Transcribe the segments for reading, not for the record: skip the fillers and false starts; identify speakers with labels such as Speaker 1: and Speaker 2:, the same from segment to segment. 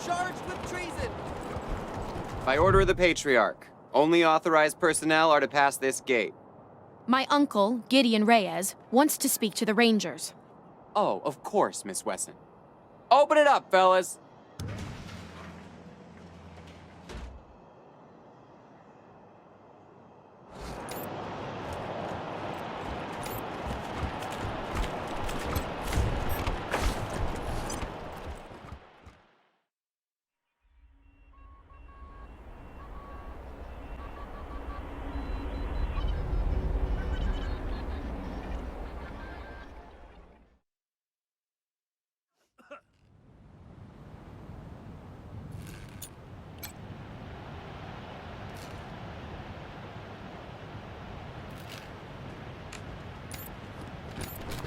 Speaker 1: Charged with treason!
Speaker 2: By order of the Patriarch, only authorized personnel are to pass this gate.
Speaker 3: My uncle, Gideon Reyes, wants to speak to the Rangers.
Speaker 2: Oh, of course, Miss Wesson. Open it up, fellas!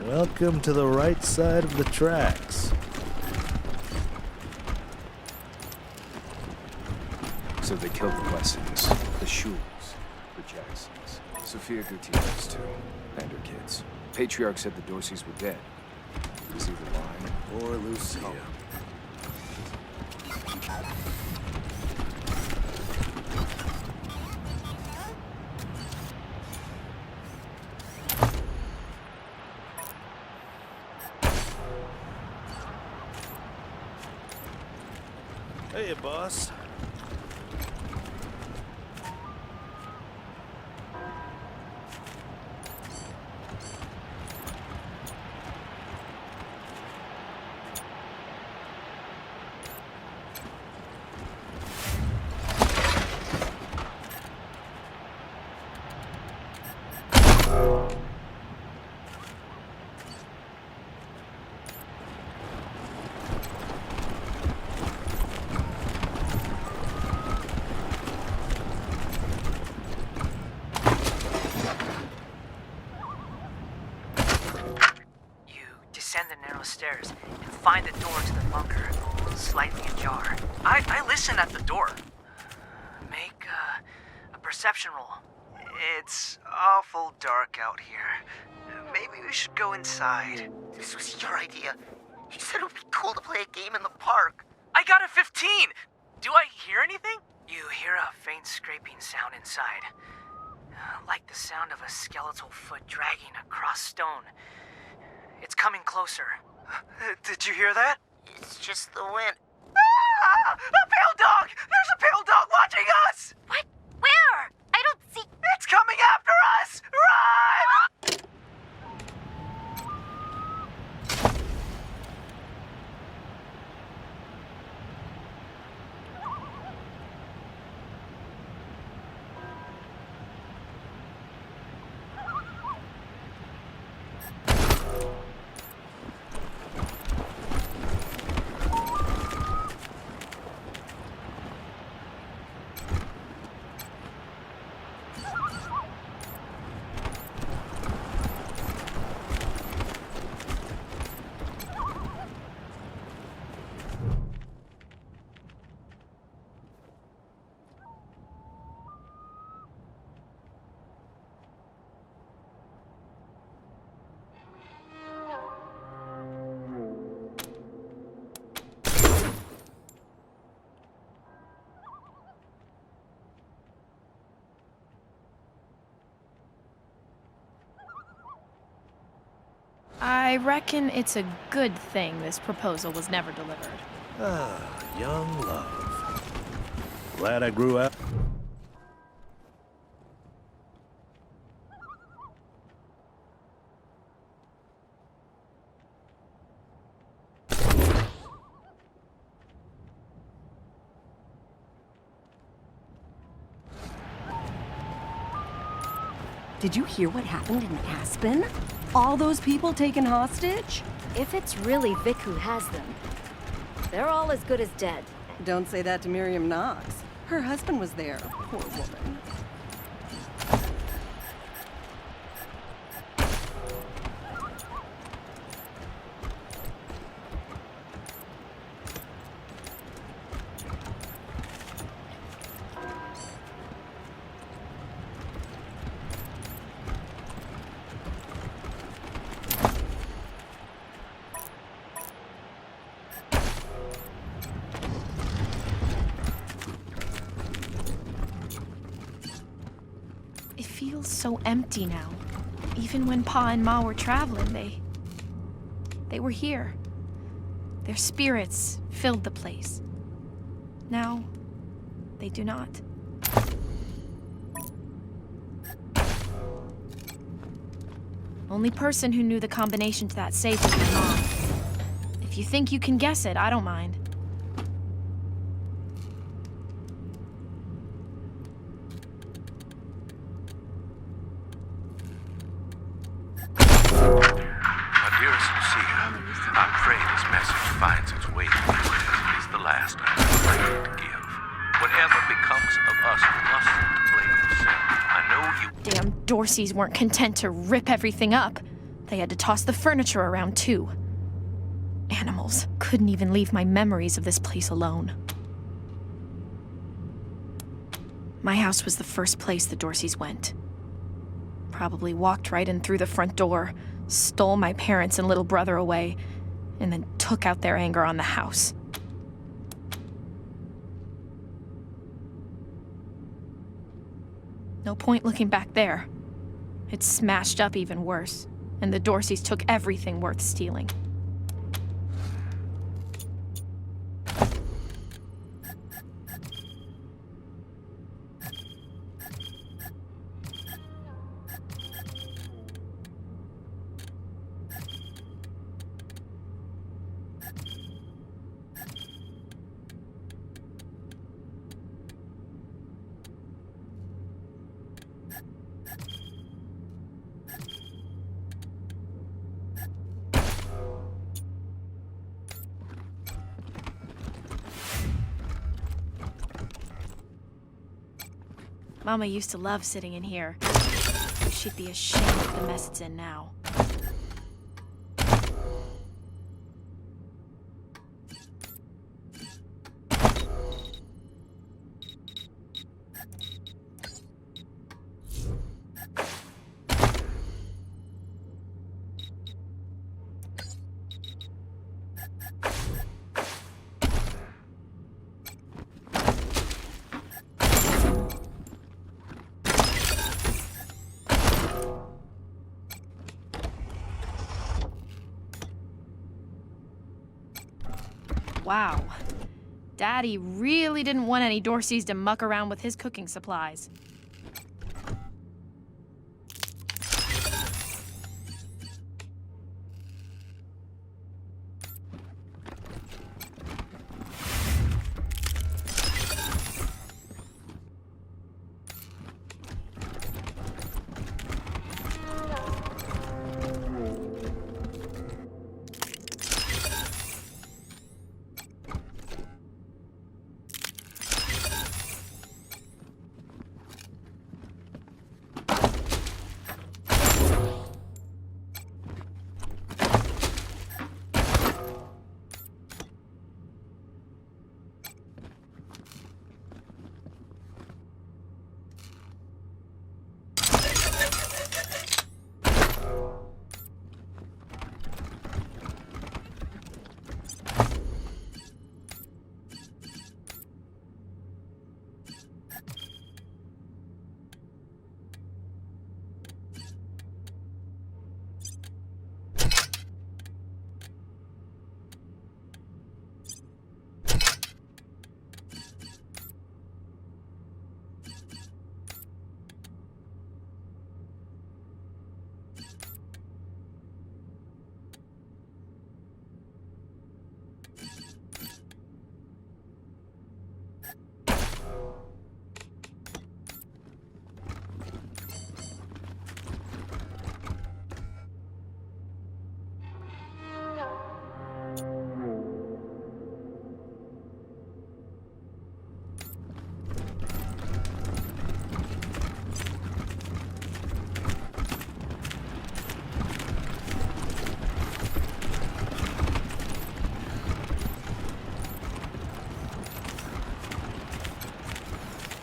Speaker 4: Welcome to the right side of the tracks.
Speaker 5: So they killed the Wessons, the Shules, the Jacksons, Sophia Gutierrez too, and her kids. Patriarch said the Dorseys were dead. It was either lying
Speaker 4: Or Lucia. Hey, boss.
Speaker 6: Descend the narrow stairs and find the door to the bunker, slightly ajar. I listen at the door. Make a perception roll. It's awful dark out here. Maybe we should go inside.
Speaker 7: This was your idea. You said it would be cool to play a game in the park.
Speaker 6: I got a 15! Do I hear anything? You hear a faint scraping sound inside. Like the sound of a skeletal foot dragging across stone. It's coming closer. Did you hear that?
Speaker 7: It's just the wind.
Speaker 6: Ah! A pale dog! There's a pale dog watching us!
Speaker 8: What? Where? I don't see...
Speaker 6: It's coming after us! Run!
Speaker 3: I reckon it's a good thing this proposal was never delivered.
Speaker 4: Ah, young love. Glad I grew up.
Speaker 9: Did you hear what happened in Aspen? All those people taken hostage?
Speaker 8: If it's really Vic who has them, they're all as good as dead.
Speaker 9: Don't say that to Miriam Knox. Her husband was there, poor woman.
Speaker 3: feels so empty now. Even when Pa and Ma were traveling, they were here. Their spirits filled the place. Now, they do not. Only person who knew the combination to that safe was my mom. If you think you can guess it, I don't mind.
Speaker 1: My dearest Lucia, I pray this message finds its way to you as it is the last I am afraid to give. Whatever becomes of us mustn't blame yourself. I know you...
Speaker 3: Damn Dorseys weren't content to rip everything up. They had to toss the furniture around too. Animals couldn't even leave my memories of this place alone. My house was the first place the Dorseys went. Probably walked right in through the front door, stole my parents and little brother away, and then took out their anger on the house. No point looking back there. It's smashed up even worse, and the Dorseys took everything worth stealing. Mama used to love sitting in here. She'd be ashamed of the mess it's in now. Wow. Daddy really didn't want any Dorseys to muck around with his cooking supplies.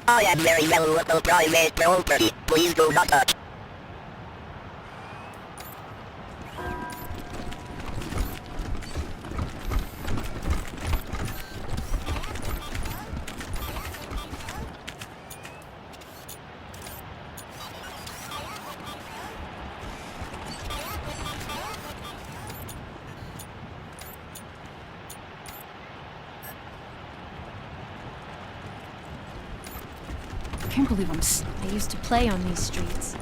Speaker 7: I am very well local private property. Please do not touch.
Speaker 9: can't believe I'm
Speaker 3: I used to play on these streets.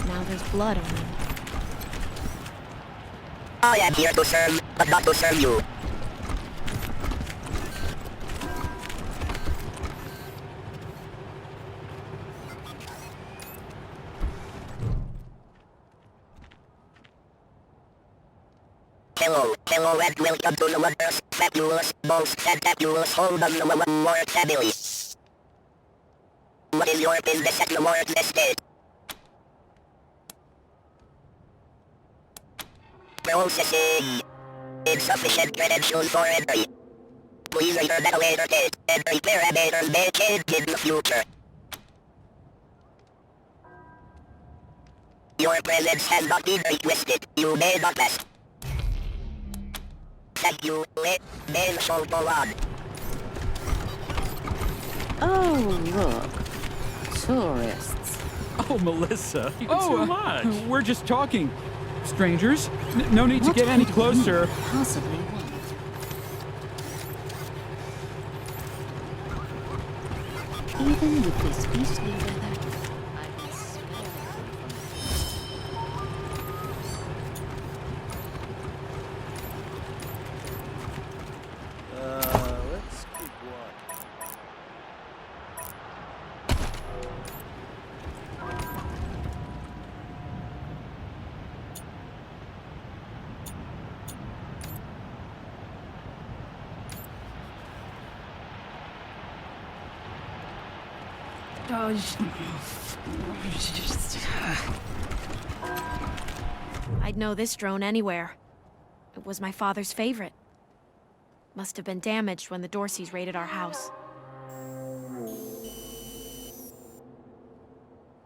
Speaker 3: Now there's blood on them.
Speaker 7: I am here to serve, but not to serve you. Hello and welcome to the wondrous, fabulous, most fantabulous home of the Ward family. What is your business at the Ward estate? Processing. Insufficient credentials for entry. Please return at a later date, and prepare parameters may change in the future. Your presence has not been requested. You may not pass. Thank you. May the show go on.
Speaker 10: Oh, look. Tourists.
Speaker 11: Oh, Melissa, you too much. We're just talking. Strangers, no need to get any closer.
Speaker 10: Possibly want. Even with this beastly weather, I can spare
Speaker 4: Let's keep walking.
Speaker 3: I'd know this drone anywhere. It was my father's favorite. Must have been damaged when the Dorseys raided our house.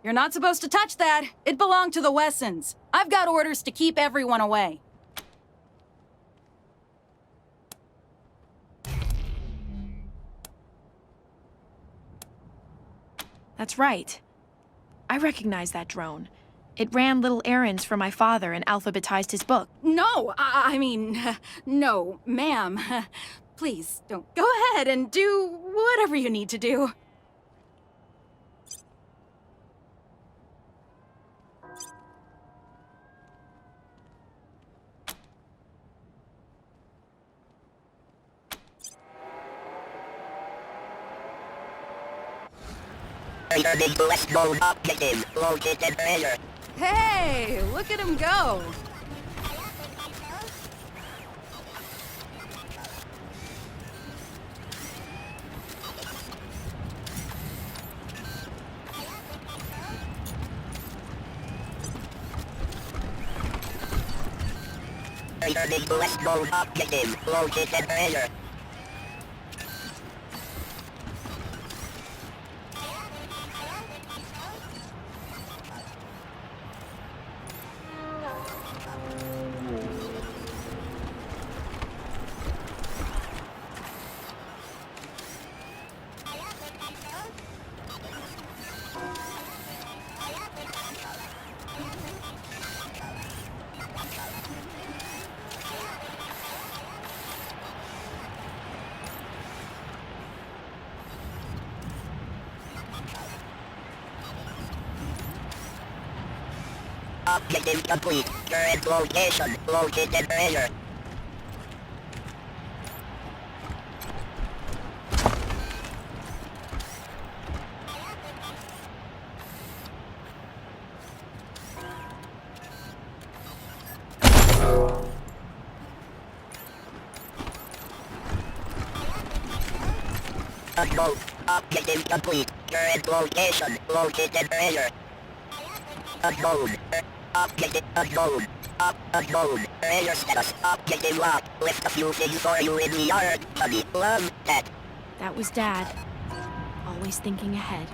Speaker 9: You're not supposed to touch that. It belonged to the Wessons. I've got orders to keep everyone away.
Speaker 3: That's right. I recognize that drone. It ran little errands for my father and alphabetized his book.
Speaker 9: No, I mean, no, ma'am. Please, don't. Go ahead and do whatever you need to do.
Speaker 7: Returning to West Mode objective, located treasure.
Speaker 9: Hey, look at him go.
Speaker 7: Returning to West Mode objective, located treasure. Objective complete. Current location, located treasure. Unknown. Objective complete. Current location, located treasure. Unknown. Objective unknown. Unknown. Treasure status. Objective locked. Left a few things for you in the yard. Honey, love that.
Speaker 3: That was Dad. Always thinking ahead.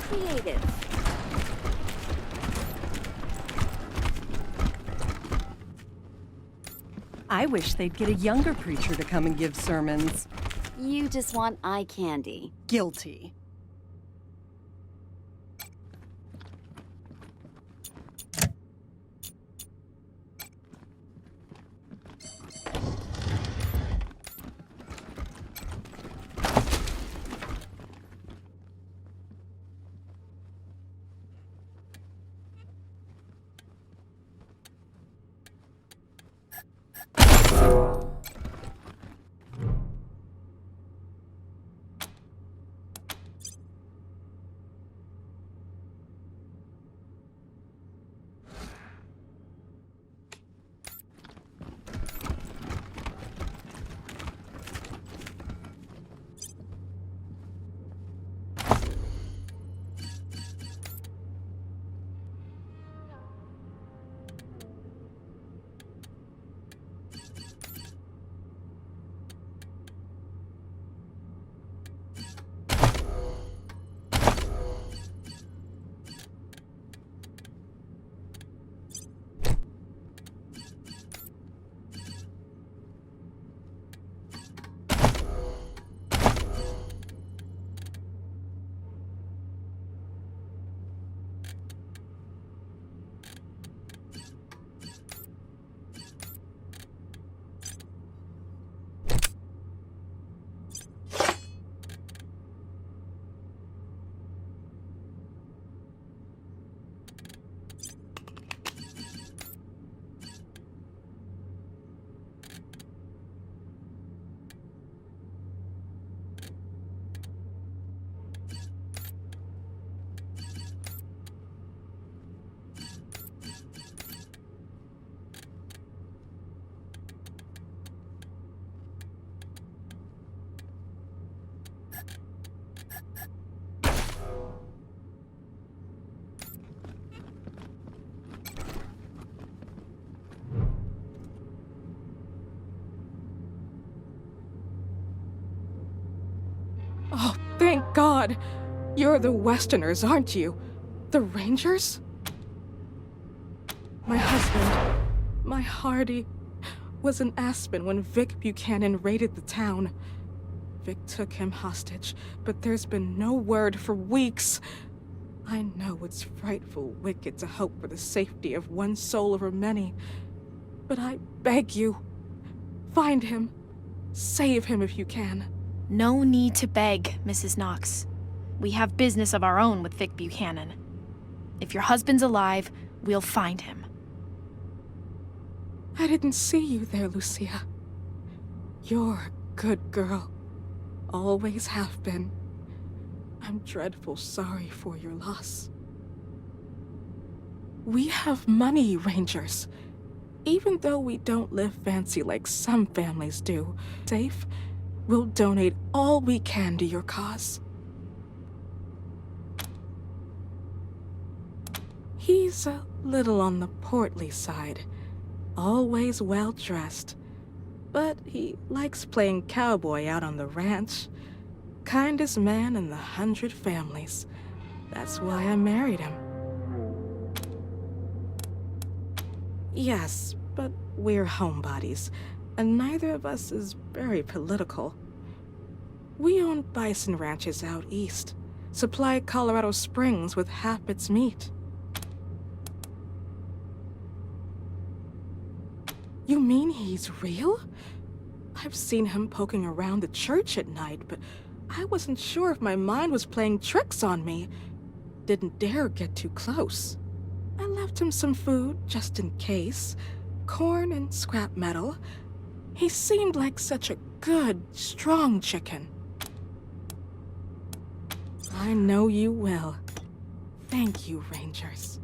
Speaker 8: Creative.
Speaker 9: I wish they'd get a younger preacher to come and give sermons.
Speaker 8: You just want eye candy.
Speaker 9: Guilty. Oh, thank God. You're the Westerners, aren't you? The Rangers? My husband, my Hardy, was in Aspen when Vic Buchanan raided the town. Vic took him hostage, but there's been no word for weeks. I know it's frightful wicked to hope for the safety of one soul over many, but I beg you, find him. Save him if you can.
Speaker 3: No need to beg, Mrs. Knox. We have business of our own with Vic Buchanan. If your husband's alive, we'll find him.
Speaker 9: I didn't see you there, Lucia. You're a good girl. Always have been. I'm dreadful sorry for your loss. We have money, Rangers. Even though we don't live fancy like some families do, safe, we'll donate all we can to your cause. He's a little on the portly side, always well-dressed, but he likes playing cowboy out on the ranch. Kindest man in the 100 families. That's why I married him. Yes, but we're homebodies, and neither of us is very political. We own bison ranches out east, supply Colorado Springs with half its meat. You mean he's real? I've seen him poking around the church at night, but I wasn't sure if my mind was playing tricks on me. Didn't dare get too close. I left him some food, just in case. Corn and scrap metal. He seemed like such a good, strong chicken. I know you will. Thank you, Rangers.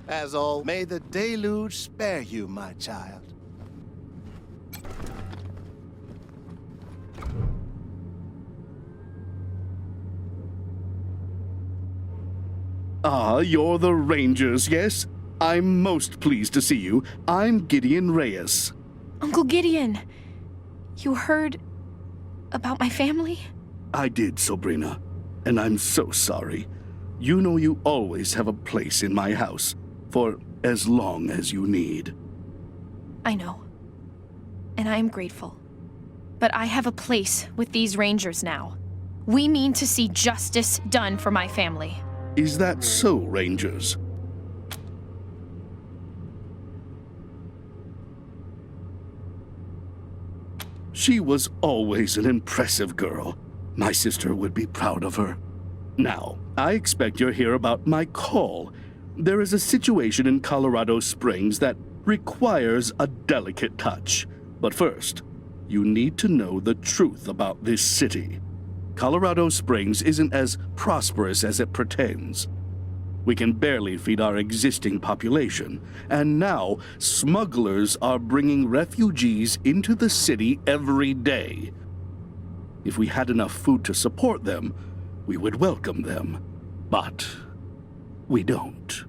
Speaker 12: As all, may the deluge spare you, my child.
Speaker 13: Ah, you're the Rangers, yes? I'm most pleased to see you. I'm Gideon Reyes.
Speaker 3: Uncle Gideon, you heard about my family?
Speaker 13: I did, Sabrina, and I'm so sorry. You know you always have a place in my house, for as long as you need.
Speaker 3: I know, and I am grateful. But I have a place with these Rangers now. We mean to see justice done for my family.
Speaker 13: Is that so, Rangers? She was always an impressive girl. My sister would be proud of her. Now, I expect you're here about my call. There is a situation in Colorado Springs that requires a delicate touch. But first, you need to know the truth about this city. Colorado Springs isn't as prosperous as it pretends. We can barely feed our existing population, and now smugglers are bringing refugees into the city every day. If we had enough food to support them, we would welcome them. But we don't.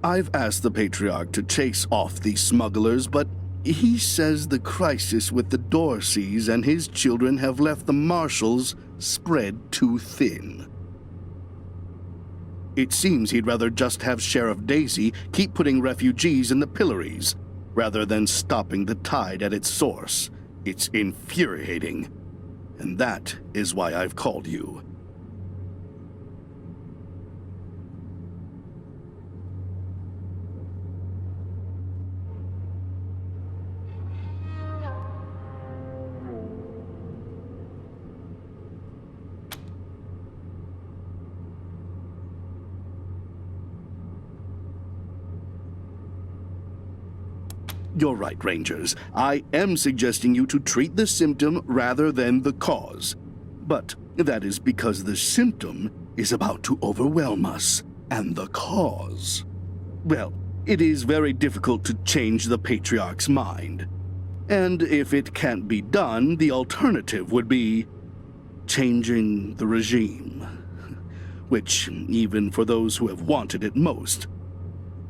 Speaker 13: I've asked the Patriarch to chase off these smugglers, but he says the crisis with the Dorseys and his children have left the Marshals spread too thin. It seems he'd rather just have Sheriff Daisy keep putting refugees in the pillories, rather than stopping the tide at its source. It's infuriating. And that is why I've called you. You're right, Rangers. I am suggesting you to treat the symptom rather than the cause. But that is because the symptom is about to overwhelm us, and the cause, well, it is very difficult to change the Patriarch's mind. And if it can't be done, the alternative would be changing the regime. which, even for those who have wanted it most,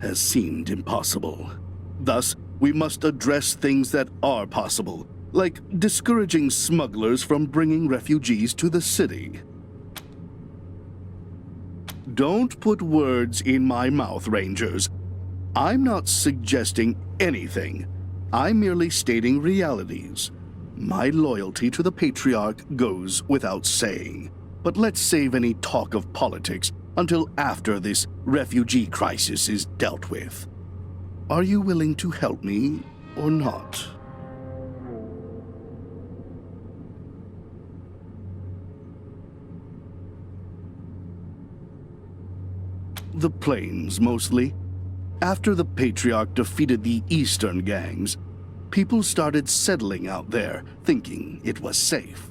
Speaker 13: has seemed impossible. Thus, we must address things that are possible, like discouraging smugglers from bringing refugees to the city. Don't put words in my mouth, Rangers. I'm not suggesting anything. I'm merely stating realities. My loyalty to the Patriarch goes without saying. But let's save any talk of politics until after this refugee crisis is dealt with. Are you willing to help me or not? The plains, mostly. After the Patriarch defeated the eastern gangs, people started settling out there, thinking it was safe.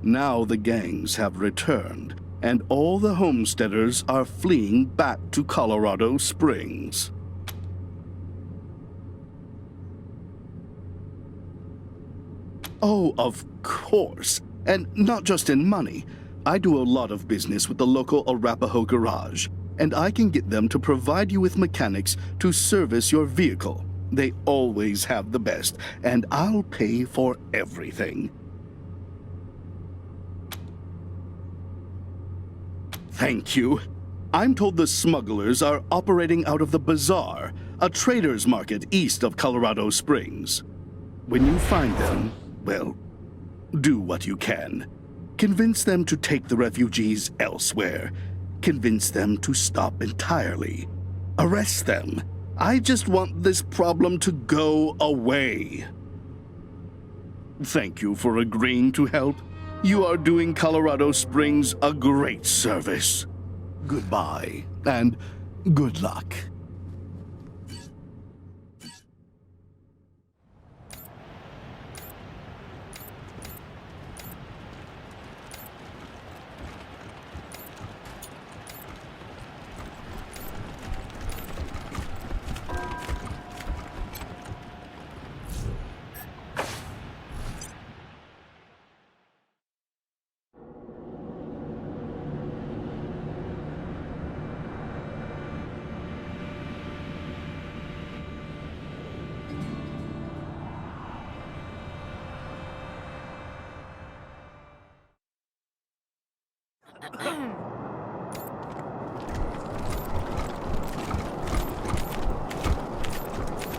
Speaker 13: Now the gangs have returned, and all the homesteaders are fleeing back to Colorado Springs. Oh, of course. And not just in money. I do a lot of business with the local Arapaho garage, and I can get them to provide you with mechanics to service your vehicle. They always have the best, and I'll pay for everything. Thank you. I'm told the smugglers are operating out of the Bazaar, a trader's market east of Colorado Springs. When you find them, well, do what you can. Convince them to take the refugees elsewhere. Convince them to stop entirely. Arrest them. I just want this problem to go away. Thank you for agreeing to help. You are doing Colorado Springs a great service. Goodbye, and good luck.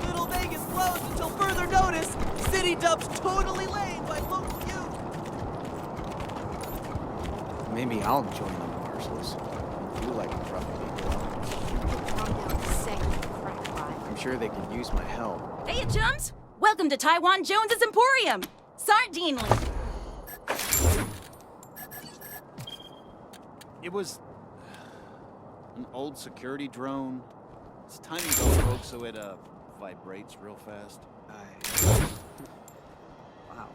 Speaker 14: Little Vegas closed until further notice. City dubs totally laid by local youth.
Speaker 2: Maybe I'll join the marshals. I feel like a trouble. I'm sure they could use my help.
Speaker 15: Hey, chums! Welcome to Taiwan Jones's Emporium! Sardinely!
Speaker 16: It was an old security drone. It's tiny though, folks, so it vibrates real fast.
Speaker 2: Wow.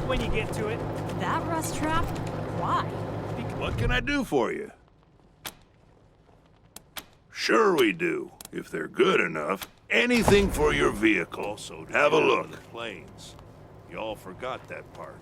Speaker 14: when you get to it.
Speaker 15: That rust trap? Why?
Speaker 4: What can I do for you? Sure we do, if they're good enough. Anything for your vehicle, so have a look. The planes. Y'all forgot that part.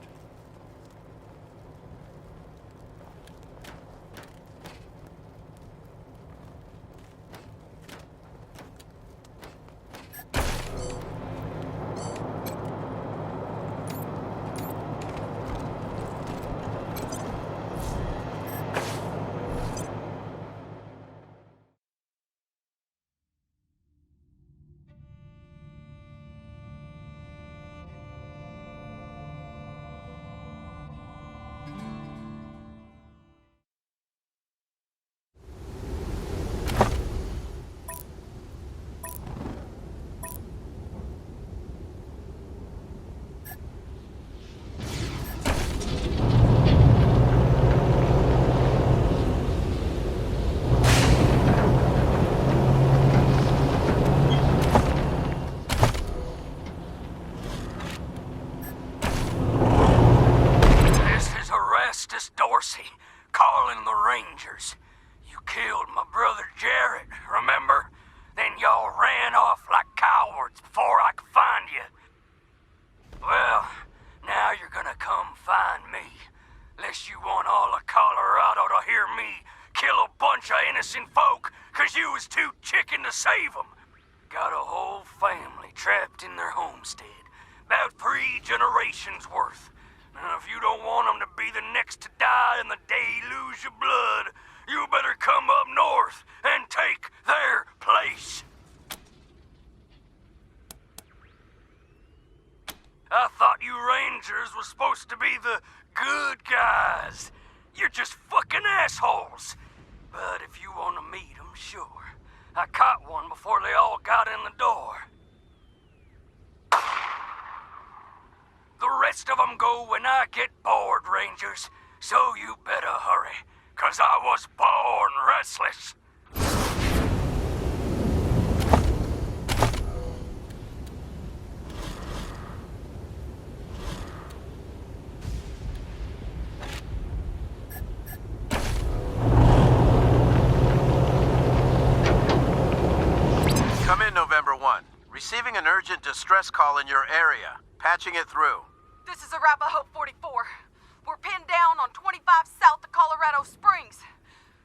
Speaker 1: Calling the Rangers. You killed my brother Jarrett, remember? Then y'all ran off like cowards before I could find you. Well, now you're gonna come find me. Lest you want all of Colorado to hear me kill a bunch of innocent folk 'cause you was too chicken to save them. Got a whole family trapped in their homestead. About 3 generations worth. Now, if you don't want them to be the next to die and the day you lose your blood, you better come up north and take their place. I thought you Rangers were supposed to be the good guys. You're just fucking assholes. But if you want to meet them, sure. I caught one before they all got in the door. The rest of them go when I get bored, Rangers. So you better hurry, 'cause I was born restless.
Speaker 17: Come in, November 1. Receiving an urgent distress call in your area. Patching it through.
Speaker 18: This is Arapahoe 44. We're pinned down on 25 south of Colorado Springs.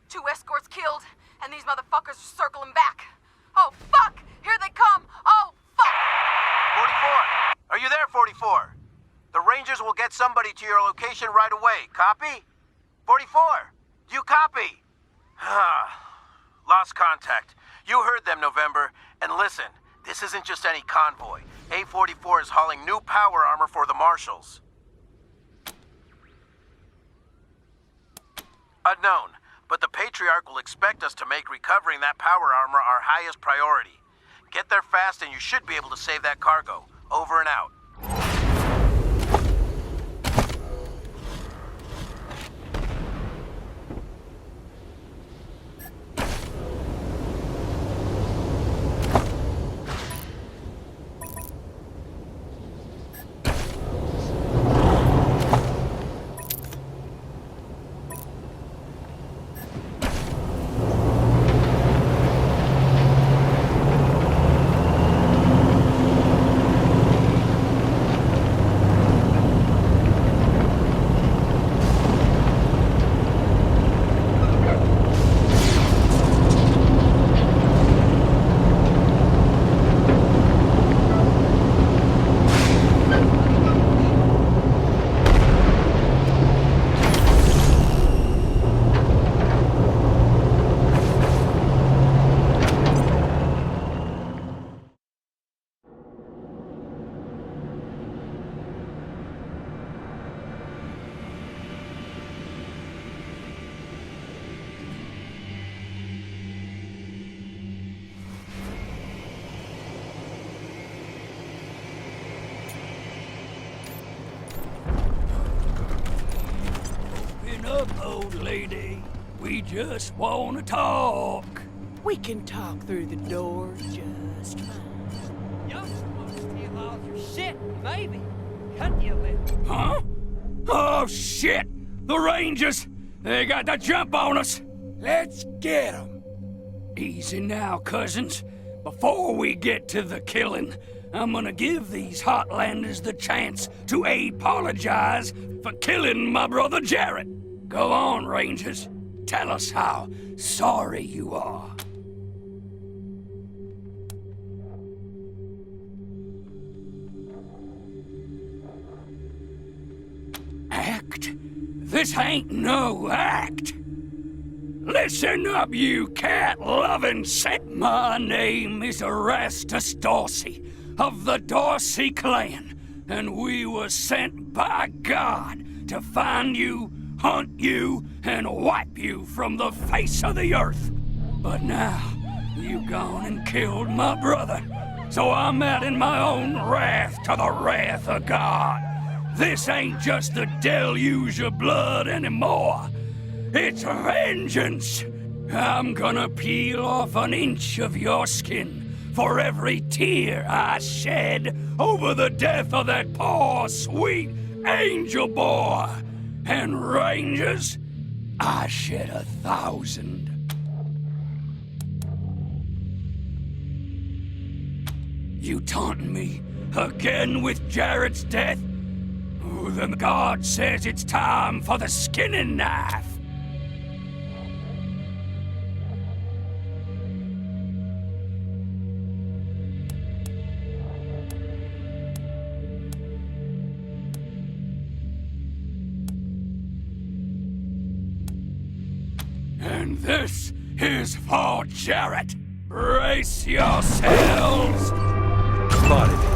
Speaker 18: 2 escorts killed, and these motherfuckers are circling back. Oh, fuck! Here they come! Oh, fuck!
Speaker 17: 44! Are you there, 44? The Rangers will get somebody to your location right away. Copy? 44! You copy? Lost contact. You heard them, November. And listen, this isn't just any convoy. A44 is hauling new power armor for the Marshals. Unknown, but the Patriarch will expect us to make recovering that power armor our highest priority. Get there fast and you should be able to save that cargo. Over and out.
Speaker 1: Up, old lady. We just want to talk.
Speaker 14: We can talk through the door just fine. Y'all supposed to steal all your shit, maybe. Cut you a little.
Speaker 1: Huh?
Speaker 19: Oh, shit! The Rangers! They got the jump on us!
Speaker 20: Let's get them.
Speaker 19: Easy now, cousins. Before we get to the killing, I'm gonna give these Heartlanders the chance to apologize for killing my brother Jarrett. Go on, Rangers. Tell us how sorry you are. Act? This ain't no act. Listen up, you cat-loving set. My name is Erastus Dorsey of the Dorsey clan, and we were sent by God to find you, hunt you, and wipe you from the face of the earth. But now, you gone and killed my brother, so I'm adding my own wrath to the wrath of God. This ain't just the deluge of blood anymore. It's vengeance! I'm gonna peel off an inch of your skin for every tear I shed over the death of that poor, sweet angel boy. And Rangers, I shed 1,000. You taunting me again with Jarrett's death? Oh, then God says it's time for the skinning knife. And this is for Jarrett. Brace yourselves.
Speaker 5: Spotted.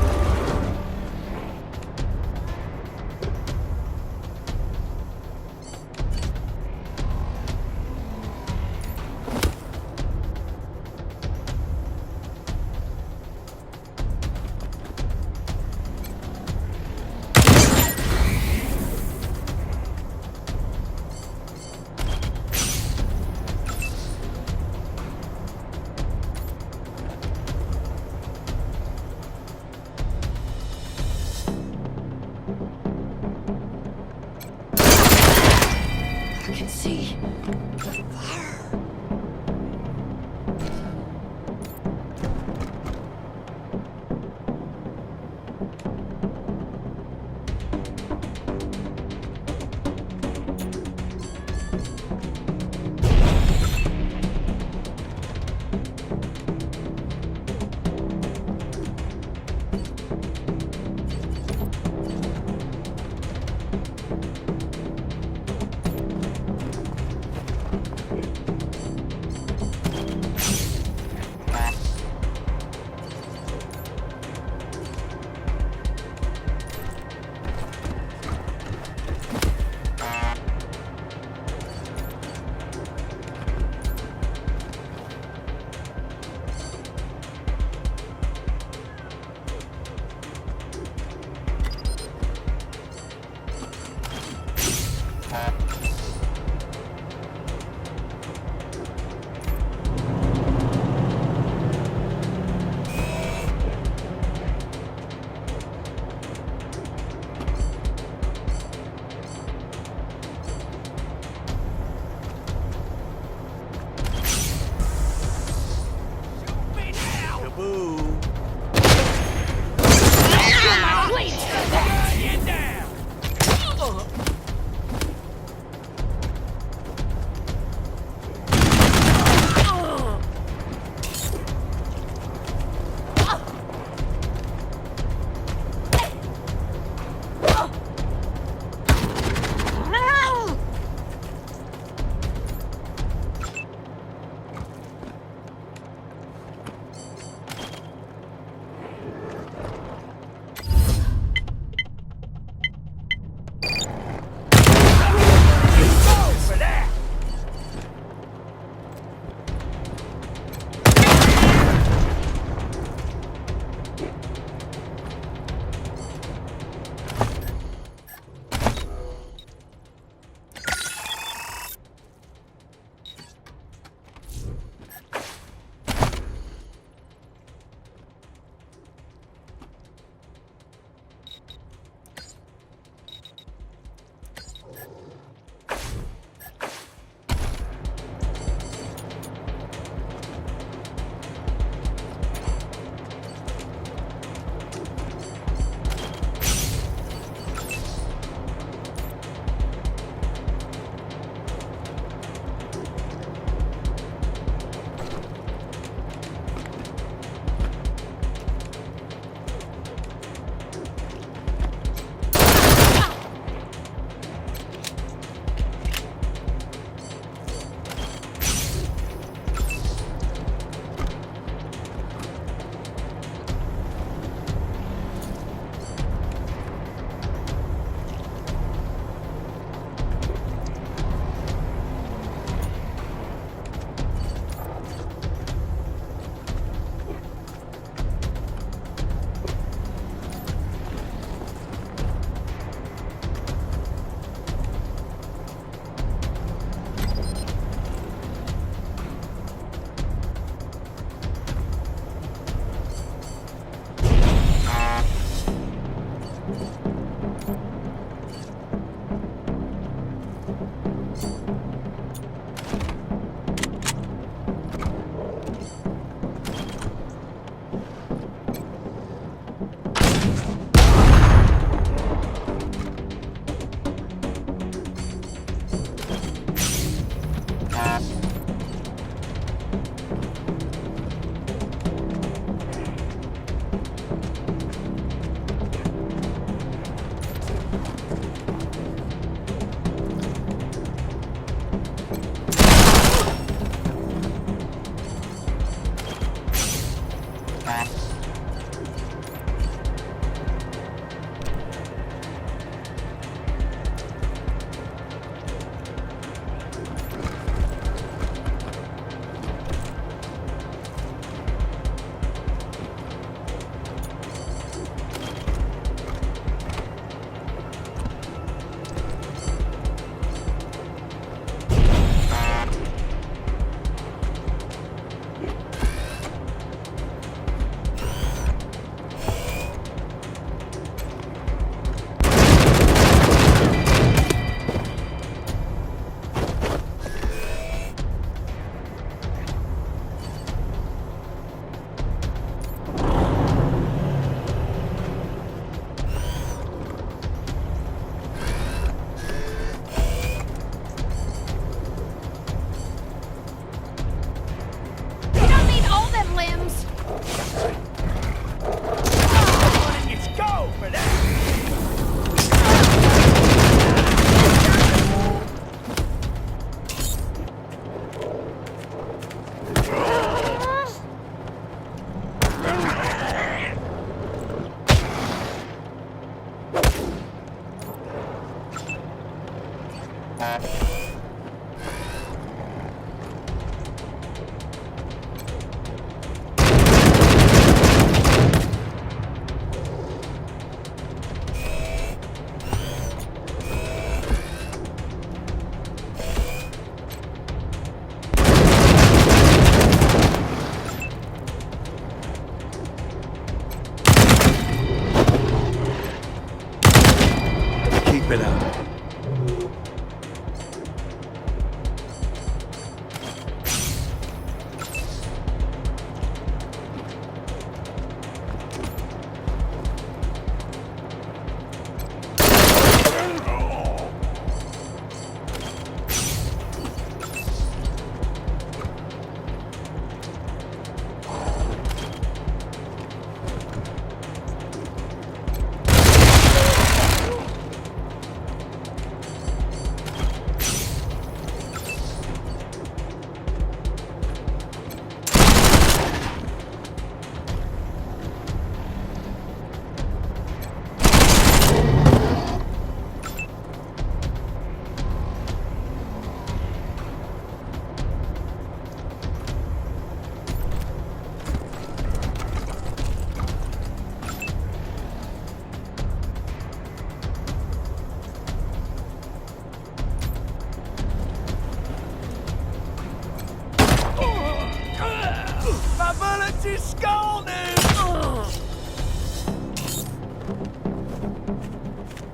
Speaker 20: My bullets is scalding!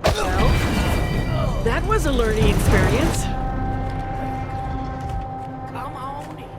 Speaker 14: Well, that was a learning experience.
Speaker 20: Come on in.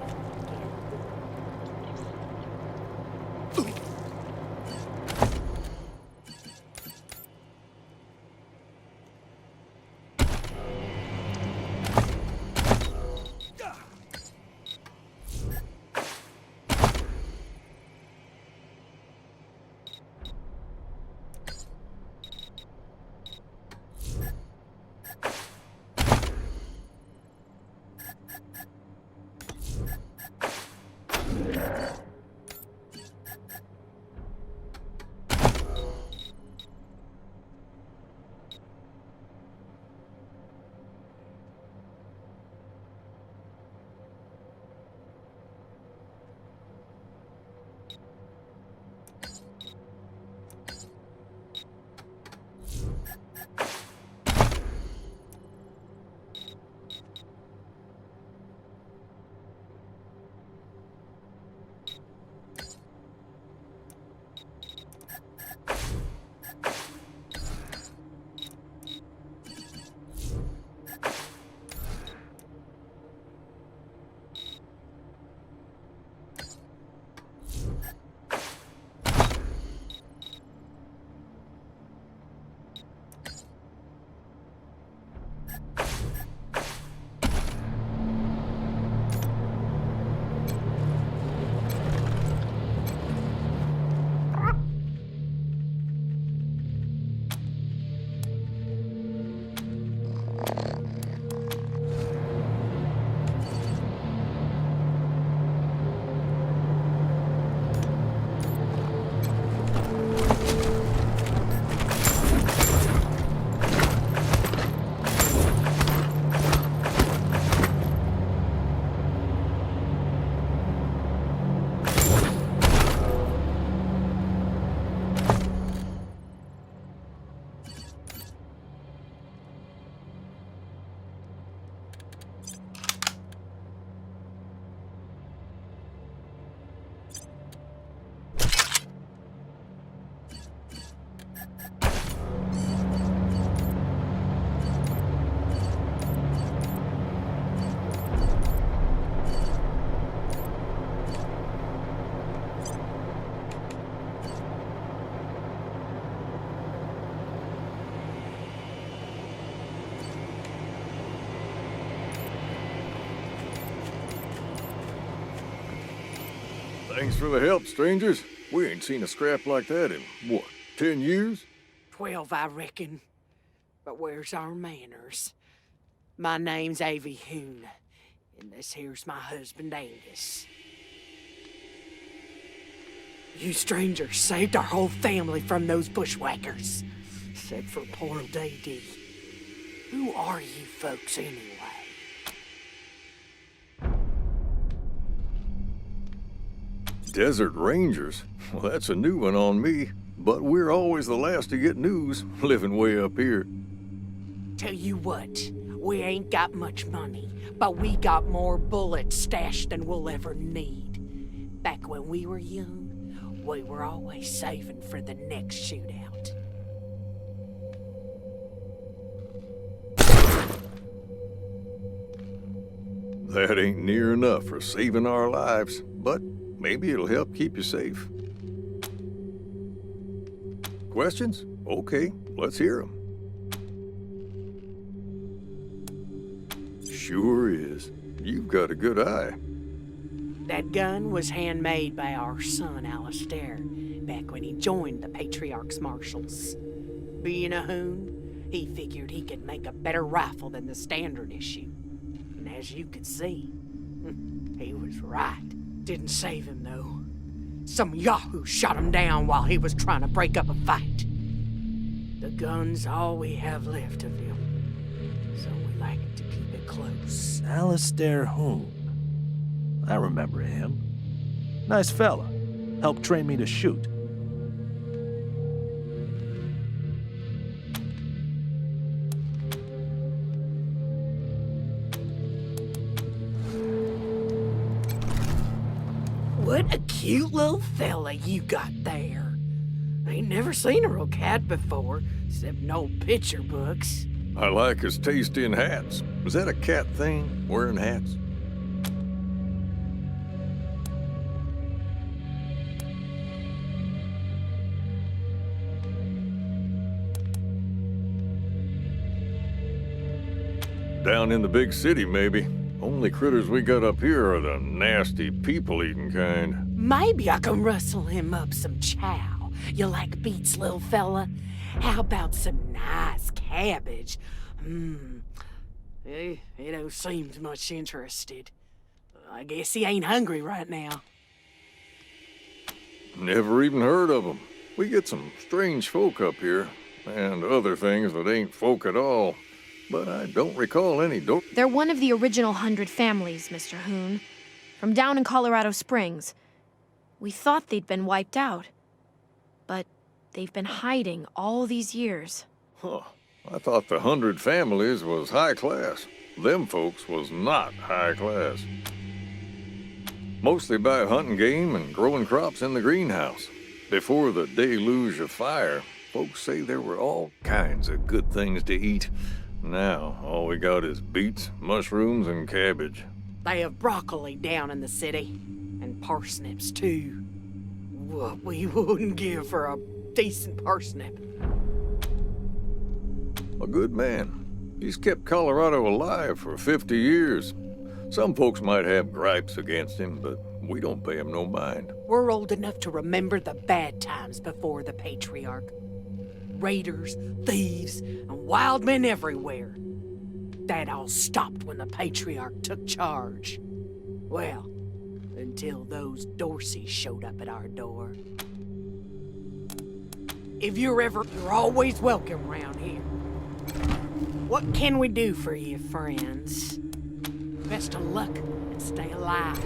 Speaker 21: Thanks for the help, strangers. We ain't seen a scrap like that in, what, 10 years?
Speaker 22: 12, I reckon. But where's our manners? My name's Avie Hoon, and this here's my husband, Angus. You strangers saved our whole family from those bushwhackers. Except for poor old D.D. Who are you folks anyway?
Speaker 21: Desert Rangers? Well, that's a new one on me. But we're always the last to get news, living way up here.
Speaker 22: Tell you what, we ain't got much money, but we got more bullets stashed than we'll ever need. Back when we were young, we were always saving for the next shootout.
Speaker 21: That ain't near enough for saving our lives, but maybe it'll help keep you safe. Questions? Okay, let's hear them. Sure is. You've got a good eye.
Speaker 22: That gun was handmade by our son, Alistair, back when he joined the Patriarch's Marshals. Being a Hoon, he figured he could make a better rifle than the standard issue. And as you could see, he was right. Didn't save him, though. Some yahoo shot him down while he was trying to break up a fight. The gun's all we have left of him, so we like to keep it close.
Speaker 23: Alistair Hoon. I remember him. Nice fella. Helped train me to shoot.
Speaker 22: What a cute little fella you got there. I ain't never seen a real cat before, except in old picture books.
Speaker 21: I like his taste in hats. Was that a cat thing, wearing hats? Down in the big city, maybe. Only critters we got up here are the nasty, people-eating kind.
Speaker 22: Maybe I can rustle him up some chow. You like beets, little fella? How about some nice cabbage? He don't seem much interested. I guess he ain't hungry right now.
Speaker 21: Never even heard of them. We get some strange folk up here, and other things that ain't folk at all. But I don't recall any
Speaker 3: They're one of the original 100 families, Mr. Hoon. From down in Colorado Springs. We thought they'd been wiped out. But they've been hiding all these years.
Speaker 21: Huh. I thought the 100 families was high class. Them folks was not high class. Mostly by hunting game and growing crops in the greenhouse. Before the deluge of fire, folks say there were all kinds of good things to eat. Now, all we got is beets, mushrooms, and cabbage.
Speaker 22: They have broccoli down in the city, and parsnips, too. What we wouldn't give for a decent parsnip.
Speaker 21: A good man. He's kept Colorado alive for 50 years. Some folks might have gripes against him, but we don't pay him no mind.
Speaker 22: We're old enough to remember the bad times before the Patriarch. Raiders, thieves, and wild men everywhere. That all stopped when the Patriarch took charge. Well, until those Dorseys showed up at our door. If you're always welcome around here. What can we do for you, friends? Best of luck and stay alive.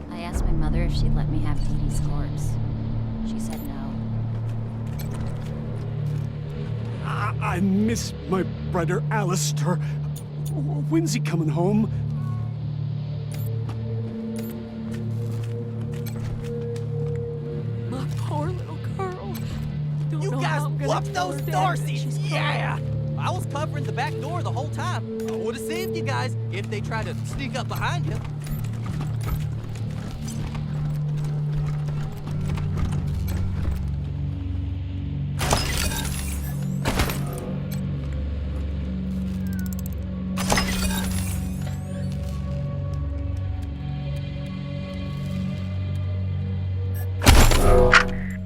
Speaker 8: I asked my mother if she'd let me have Dee Dee's corpse. She said no.
Speaker 6: I miss my brother Alistair. When's he coming home?
Speaker 9: My poor little girl.
Speaker 14: You guys whooped those Dorseys! Yeah! I was covering the back door the whole time. I would have saved you guys if they tried to sneak up behind you.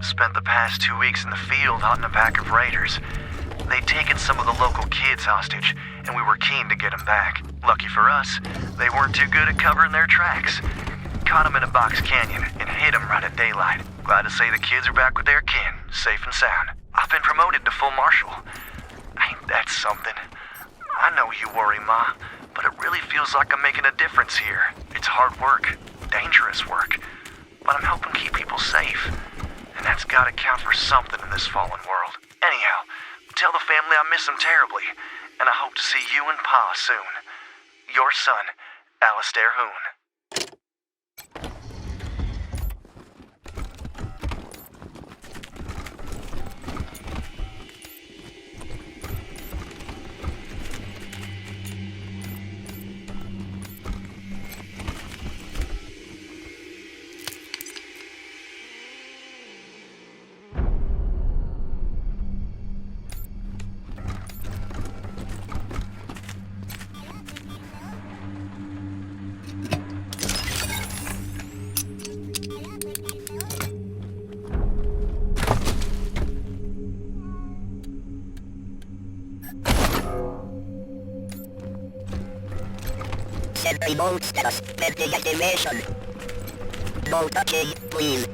Speaker 10: Spent the past 2 weeks in the field hunting a pack of raiders. They'd taken some of the local kids hostage, and we were keen to get them back. Lucky for us, they weren't too good at covering their tracks. Caught them in a box canyon and hid them right at daylight. Glad to say the kids are back with their kin, safe and sound. I've been promoted to full marshal. Ain't that something? I know you worry, Ma, but it really feels like I'm making a difference here. It's hard work, dangerous work, but I'm helping keep people safe. And that's gotta count for something in this fallen world. Anyhow, tell the family I miss them terribly, and I hope to see you and Pa soon. Your son, Alistair Hoon.
Speaker 7: Send remote status, pending activation. No touching, please.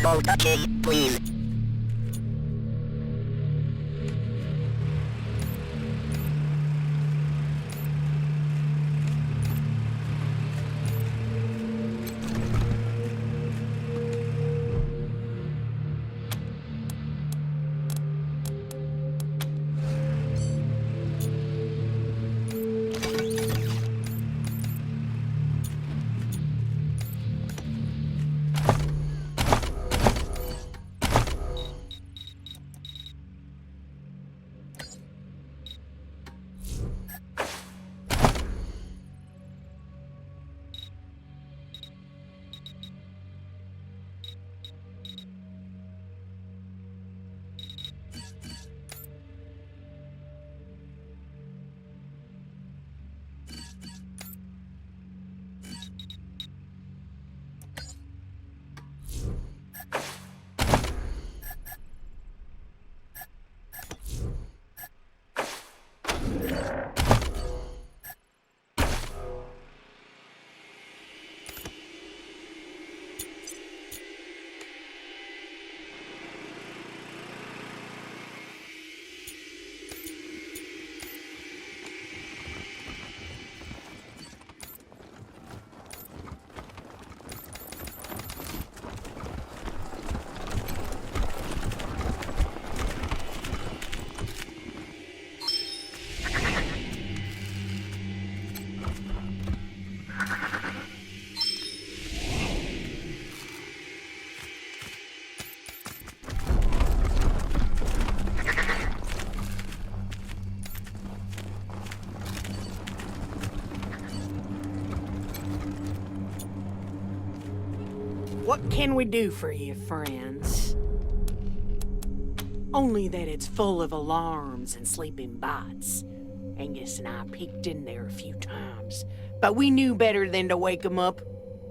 Speaker 7: No touching, please.
Speaker 22: What can we do for you, friends? Only that it's full of alarms and sleeping bots. Angus and I peeked in there a few times, but we knew better than to wake 'em up.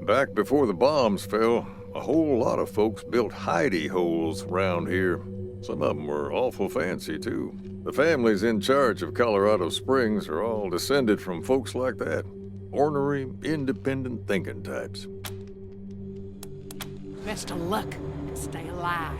Speaker 21: Back before the bombs fell, a whole lot of folks built hidey holes round here. Some of them were awful fancy, too. The families in charge of Colorado Springs are all descended from folks like that. Ornery, independent thinking types.
Speaker 22: Best of luck and stay alive.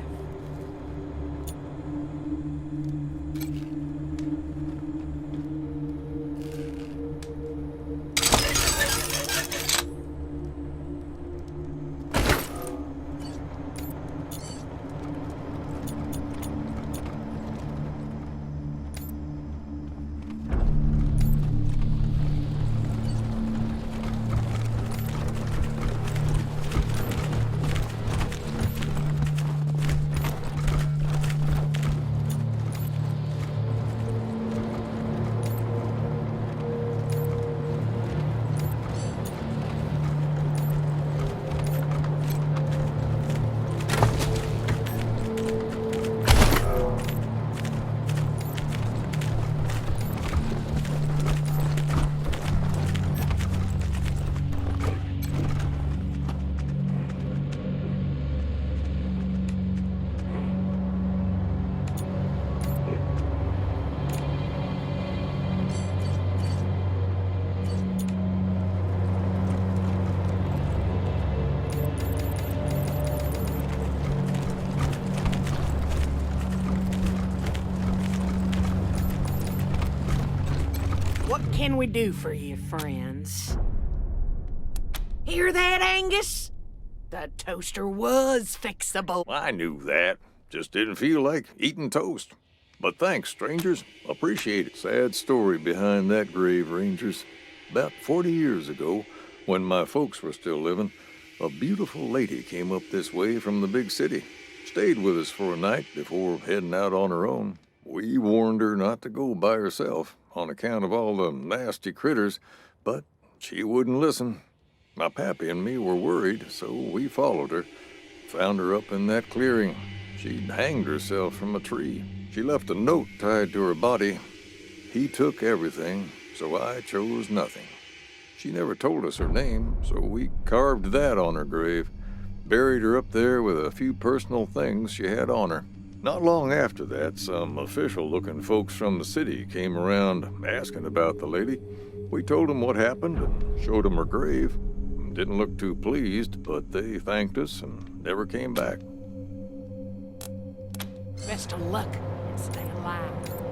Speaker 22: What can we do for you, friends? Hear that, Angus? The toaster was fixable.
Speaker 21: I knew that. Just didn't feel like eating toast. But thanks, strangers. Appreciate it. Sad story behind that grave, Rangers. About 40 years ago, when my folks were still living, a beautiful lady came up this way from the big city. Stayed with us for a night before heading out on her own. We warned her not to go by herself on account of all the nasty critters, but she wouldn't listen. My pappy and me were worried, so we followed her. Found her up in that clearing. She'd hanged herself from a tree. She left a note tied to her body. He took everything, so I chose nothing. She never told us her name, so we carved that on her grave. Buried her up there with a few personal things she had on her. Not long after that, some official-looking folks from the city came around asking about the lady. We told them what happened and showed them her grave. Didn't look too pleased, but they thanked us and never came back.
Speaker 22: Best of luck and stay alive.